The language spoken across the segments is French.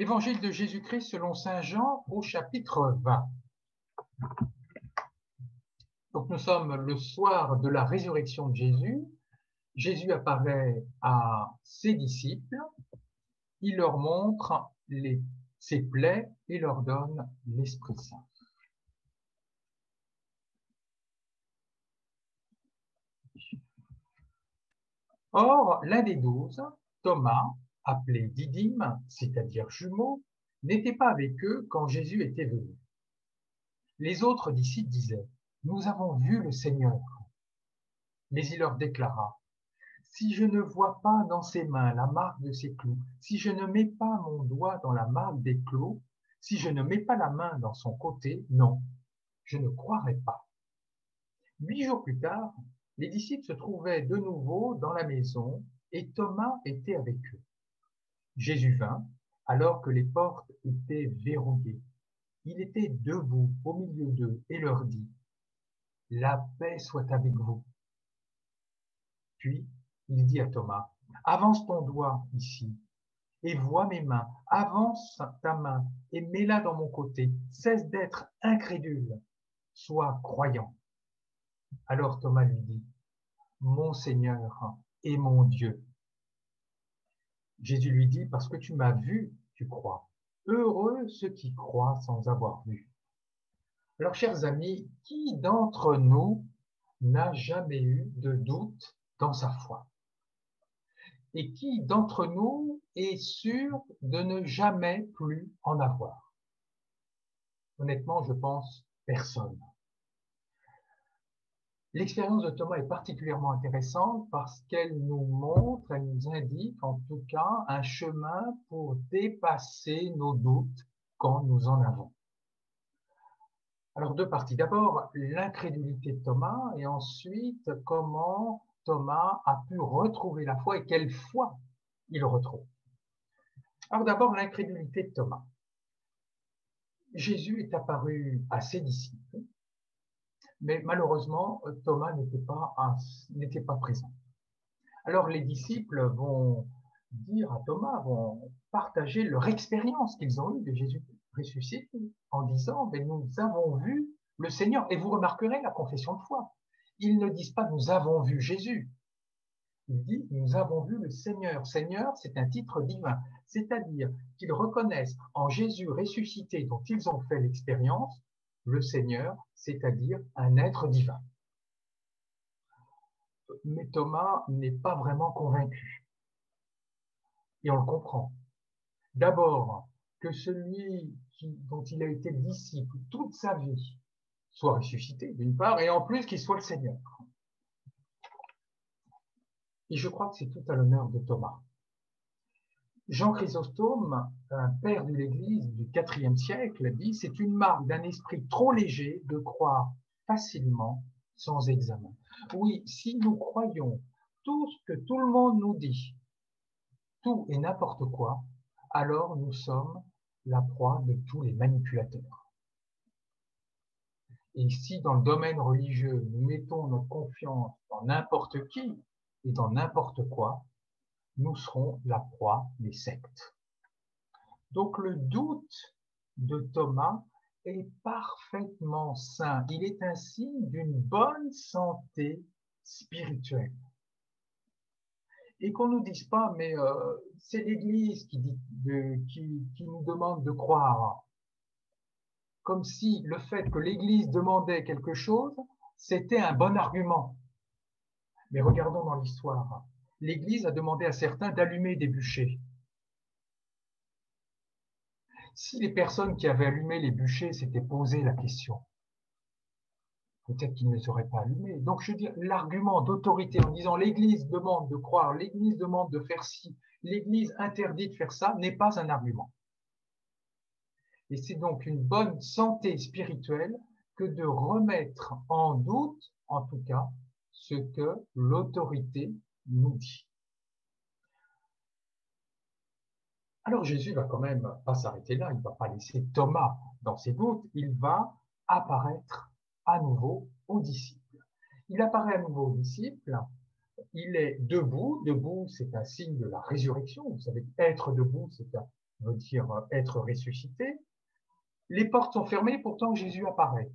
Évangile de Jésus-Christ selon saint Jean au chapitre 20. Donc nous sommes le soir de la résurrection de Jésus. Jésus apparaît à ses disciples, il leur montre ses plaies et leur donne l'Esprit Saint. Or, l'un des 12, Thomas, appelé Didyme, c'est-à-dire jumeau, n'était pas avec eux quand Jésus était venu. Les autres disciples disaient: « Nous avons vu le Seigneur. » Mais il leur déclara: « Si je ne vois pas dans ses mains la marque de ses clous, si je ne mets pas mon doigt dans la marque des clous, si je ne mets pas la main dans son côté, non, je ne croirai pas. » 8 jours plus tard, les disciples se trouvaient de nouveau dans la maison et Thomas était avec eux. Jésus vint, alors que les portes étaient verrouillées. Il était debout au milieu d'eux et leur dit: « La paix soit avec vous. » Puis il dit à Thomas: « Avance ton doigt ici et vois mes mains. Avance ta main et mets-la dans mon côté. Cesse d'être incrédule, sois croyant. » Alors Thomas lui dit: « Mon Seigneur et mon Dieu. » Jésus lui dit: « Parce que tu m'as vu, tu crois. Heureux ceux qui croient sans avoir vu. » Alors, chers amis, qui d'entre nous n'a jamais eu de doute dans sa foi? Et qui d'entre nous est sûr de ne jamais plus en avoir? Honnêtement, je pense personne. L'expérience de Thomas est particulièrement intéressante parce qu'elle nous montre, elle nous indique en tout cas un chemin pour dépasser nos doutes quand nous en avons. Alors, deux parties. D'abord, l'incrédulité de Thomas et ensuite, comment Thomas a pu retrouver la foi et quelle foi il retrouve. Alors d'abord, l'incrédulité de Thomas. Jésus est apparu à ses disciples, mais malheureusement, Thomas n'était pas présent. Alors les disciples vont dire à Thomas, vont partager leur expérience qu'ils ont eue de Jésus ressuscité en disant: « Mais nous avons vu le Seigneur. » Et vous remarquerez la confession de foi. Ils ne disent pas: « Nous avons vu Jésus ». Il dit: « Nous avons vu le Seigneur. » Seigneur, c'est un titre divin, c'est-à-dire qu'ils reconnaissent en Jésus ressuscité dont ils ont fait l'expérience, le Seigneur, c'est-à-dire un être divin. Mais Thomas n'est pas vraiment convaincu. Et on le comprend. D'abord, que celui dont il a été disciple toute sa vie soit ressuscité, d'une part, et en plus qu'il soit le Seigneur. Et je crois que c'est tout à l'honneur de Thomas. Jean Chrysostome, un père de l'Église du IVe siècle, dit: « C'est une marque d'un esprit trop léger de croire facilement sans examen. » Oui, si nous croyons tout ce que tout le monde nous dit, tout et n'importe quoi, alors nous sommes la proie de tous les manipulateurs. Et si dans le domaine religieux, nous mettons notre confiance dans n'importe qui et dans n'importe quoi, nous serons la proie des sectes. Donc le doute de Thomas est parfaitement sain. Il est un signe d'une bonne santé spirituelle. Et qu'on ne nous dise pas, mais c'est l'Église qui nous demande de croire. Comme si le fait que l'Église demandait quelque chose, c'était un bon argument. Mais regardons dans l'histoire. L'Église a demandé à certains d'allumer des bûchers. Si les personnes qui avaient allumé les bûchers s'étaient posé la question, peut-être qu'ils ne les auraient pas allumés. Donc, je veux dire, l'argument d'autorité en disant l'Église demande de croire, l'Église demande de faire ci, l'Église interdit de faire ça, n'est pas un argument. Et c'est donc une bonne santé spirituelle que de remettre en doute, en tout cas, ce que l'autorité nous dit. Alors Jésus va quand même pas s'arrêter là, il ne va pas laisser Thomas dans ses doutes, il va apparaître à nouveau aux disciples. Il apparaît à nouveau aux disciples, il est debout, debout c'est un signe de la résurrection, vous savez, être debout c'est veut dire être ressuscité. Les portes sont fermées, pourtant Jésus apparaît.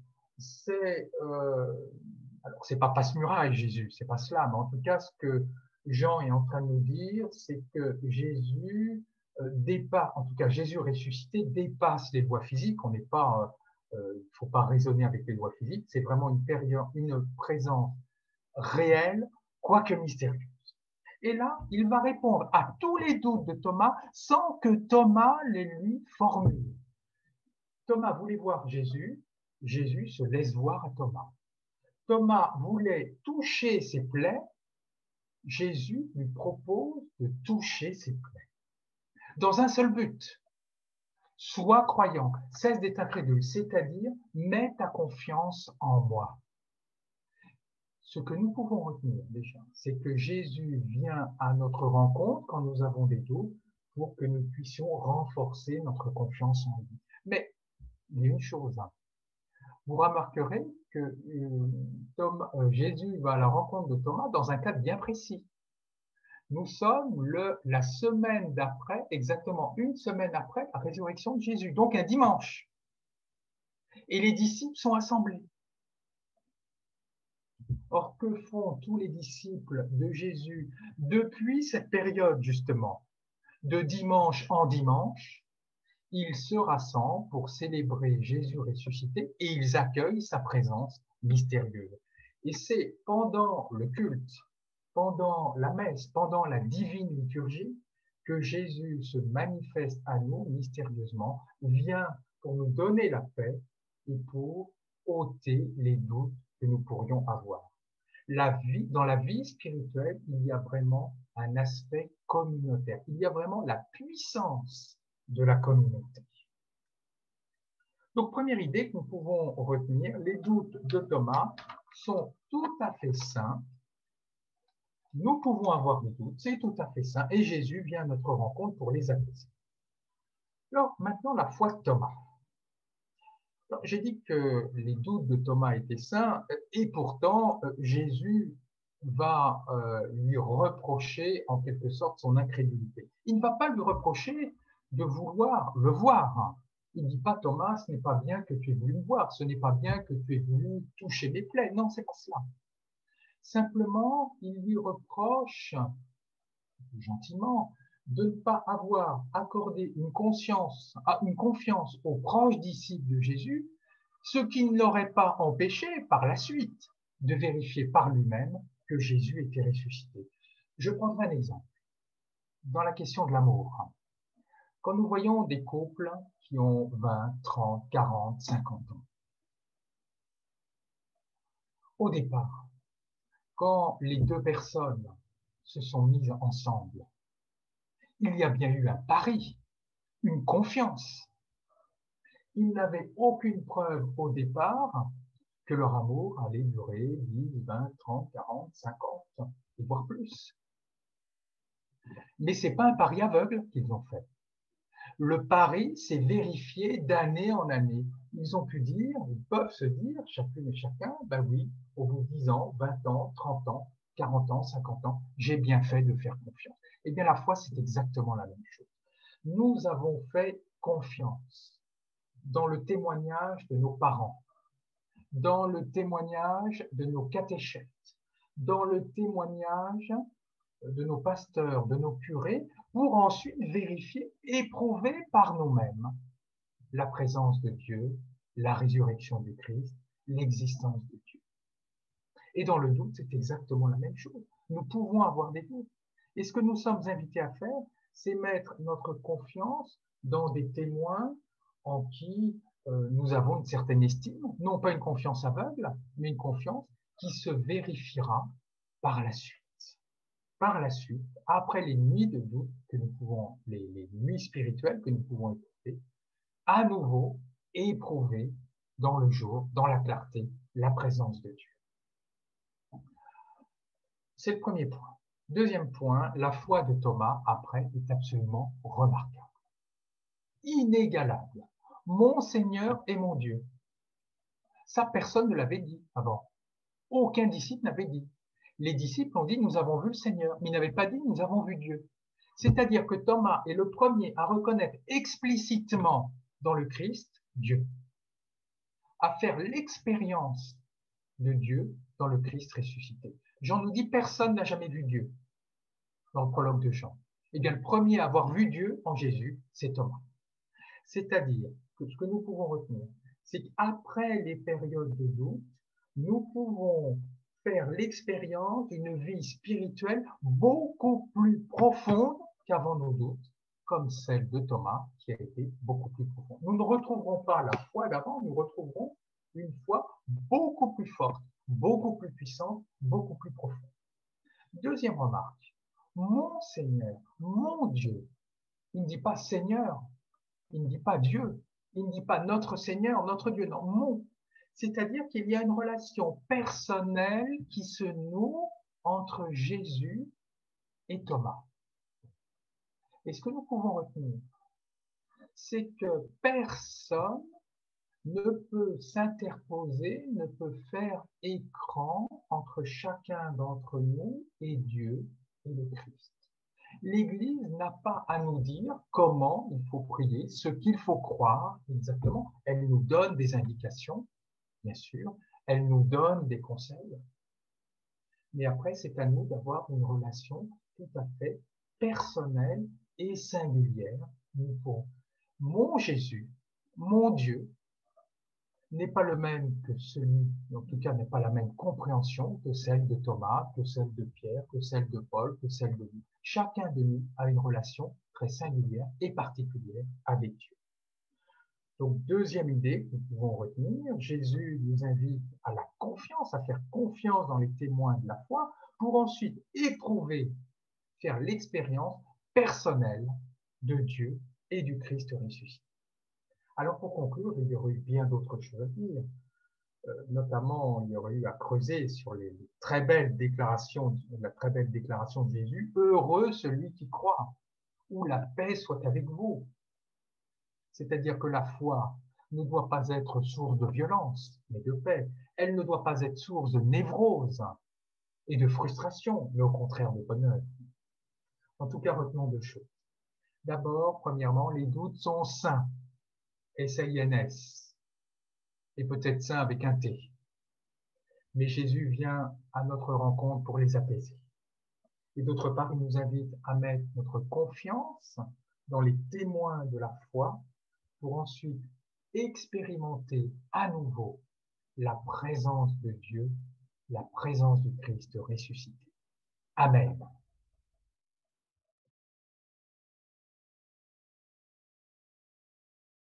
Alors c'est pas passe-muraille Jésus, c'est pas cela, mais en tout cas ce que Jean est en train de nous dire, c'est que Jésus dépasse, en tout cas Jésus ressuscité dépasse les lois physiques. On n'est pas, il faut pas raisonner avec les lois physiques. C'est vraiment une présence réelle, quoique mystérieuse. Et là, il va répondre à tous les doutes de Thomas sans que Thomas les lui formule. Thomas voulait voir Jésus, Jésus se laisse voir à Thomas. Thomas voulait toucher ses plaies, Jésus lui propose de toucher ses plaies. Dans un seul but, sois croyant, cesse d'être incrédule, c'est-à-dire mets ta confiance en moi. Ce que nous pouvons retenir déjà, c'est que Jésus vient à notre rencontre quand nous avons des doutes pour que nous puissions renforcer notre confiance en lui. Mais il y a une chose, vous remarquerez que Jésus va à la rencontre de Thomas dans un cadre bien précis. Nous sommes la semaine d'après, exactement une semaine après la résurrection de Jésus, donc un dimanche. Et les disciples sont assemblés. Or, que font tous les disciples de Jésus depuis cette période, justement, de dimanche en dimanche? Ils se rassemblent pour célébrer Jésus ressuscité et ils accueillent sa présence mystérieuse. Et c'est pendant le culte, pendant la messe, pendant la divine liturgie, que Jésus se manifeste à nous mystérieusement, vient pour nous donner la paix et pour ôter les doutes que nous pourrions avoir. Dans la vie spirituelle, il y a vraiment un aspect communautaire. Il y a vraiment la puissance de la communauté. Donc, première idée que nous pouvons retenir, les doutes de Thomas sont tout à fait sains. Nous pouvons avoir des doutes, c'est tout à fait sain, et Jésus vient à notre rencontre pour les apaiser. Alors, maintenant, la foi de Thomas. J'ai dit que les doutes de Thomas étaient sains, et pourtant, Jésus va lui reprocher en quelque sorte son incrédulité. Il ne va pas lui reprocher de vouloir le voir. Il ne dit pas, Thomas, ce n'est pas bien que tu aies voulu me voir, ce n'est pas bien que tu aies voulu toucher mes plaies. Non, c'est pas cela. Simplement, il lui reproche, gentiment, de ne pas avoir accordé une confiance aux proches disciples de Jésus, ce qui ne l'aurait pas empêché par la suite de vérifier par lui-même que Jésus était ressuscité. Je prendrai un exemple. Dans la question de l'amour, quand nous voyons des couples qui ont 20, 30, 40, 50 ans, au départ, quand les deux personnes se sont mises ensemble, il y a bien eu un pari, une confiance. Ils n'avaient aucune preuve au départ que leur amour allait durer 10, 20, 30, 40, 50, et voire plus. Mais ce n'est pas un pari aveugle qu'ils ont fait. Le pari s'est vérifié d'année en année. Ils ont pu dire, ils peuvent se dire, chacune et chacun, ben oui, au bout de 10 ans, 20 ans, 30 ans, 40 ans, 50 ans, j'ai bien fait de faire confiance. Eh bien, la foi, c'est exactement la même chose. Nous avons fait confiance dans le témoignage de nos parents, dans le témoignage de nos catéchètes, dans le témoignage de nos pasteurs, de nos curés, pour ensuite vérifier, éprouver par nous-mêmes la présence de Dieu, la résurrection du Christ, l'existence de Dieu. Et dans le doute, c'est exactement la même chose. Nous pouvons avoir des doutes. Et ce que nous sommes invités à faire, c'est mettre notre confiance dans des témoins en qui nous avons une certaine estime, non pas une confiance aveugle, mais une confiance qui se vérifiera par la suite. Par la suite, après les nuits de doute que nous pouvons, les nuits spirituelles que nous pouvons éprouver, à nouveau éprouver dans le jour, dans la clarté, la présence de Dieu. C'est le premier point. Deuxième point, la foi de Thomas, après, est absolument remarquable. Inégalable. Mon Seigneur et mon Dieu. Ça, personne ne l'avait dit avant. Aucun disciple n'avait dit. Les disciples ont dit, nous avons vu le Seigneur, mais ils n'avaient pas dit, nous avons vu Dieu. C'est-à-dire que Thomas est le premier à reconnaître explicitement dans le Christ Dieu, à faire l'expérience de Dieu dans le Christ ressuscité. Jean nous dit personne n'a jamais vu Dieu dans le prologue de Jean. Eh bien, le premier à avoir vu Dieu en Jésus, c'est Thomas. C'est-à-dire que ce que nous pouvons retenir, c'est qu'après les périodes de doute, nous pouvons faire l'expérience d'une vie spirituelle beaucoup plus profonde qu'avant nos doutes, comme celle de Thomas qui a été beaucoup plus profonde. Nous ne retrouverons pas la foi d'avant, nous retrouverons une foi beaucoup plus forte, beaucoup plus puissante, beaucoup plus profonde. Deuxième remarque, mon Seigneur, mon Dieu, il ne dit pas Seigneur, il ne dit pas Dieu, il ne dit pas notre Seigneur, notre Dieu, non, mon. C'est-à-dire qu'il y a une relation personnelle qui se noue entre Jésus et Thomas. Et ce que nous pouvons retenir, c'est que personne ne peut s'interposer, ne peut faire écran entre chacun d'entre nous et Dieu et le Christ. L'Église n'a pas à nous dire comment il faut prier, ce qu'il faut croire exactement. Elle nous donne des indications, bien sûr, elle nous donne des conseils, mais après, c'est à nous d'avoir une relation tout à fait personnelle et singulière. Mon Jésus, mon Dieu, n'est pas le même que celui, en tout cas n'est pas la même compréhension que celle de Thomas, que celle de Pierre, que celle de Paul, que celle de lui. Chacun de nous a une relation très singulière et particulière avec Dieu. Donc, deuxième idée que nous pouvons retenir, Jésus nous invite à la confiance, à faire confiance dans les témoins de la foi, pour ensuite éprouver, faire l'expérience personnelle de Dieu et du Christ ressuscité. Alors, pour conclure, il y aurait eu bien d'autres choses à dire. Notamment, il y aurait eu à creuser sur les très belles déclarations, la très belle déclaration de Jésus, heureux celui qui croit, ou la paix soit avec vous. C'est-à-dire que la foi ne doit pas être source de violence, mais de paix. Elle ne doit pas être source de névrose et de frustration, mais au contraire de bonheur. En tout cas, retenons deux choses. D'abord, premièrement, les doutes sont sains, S-A-I-N-S, et peut-être sains avec un T. Mais Jésus vient à notre rencontre pour les apaiser. Et d'autre part, il nous invite à mettre notre confiance dans les témoins de la foi pour ensuite expérimenter à nouveau la présence de Dieu, la présence du Christ ressuscité. Amen.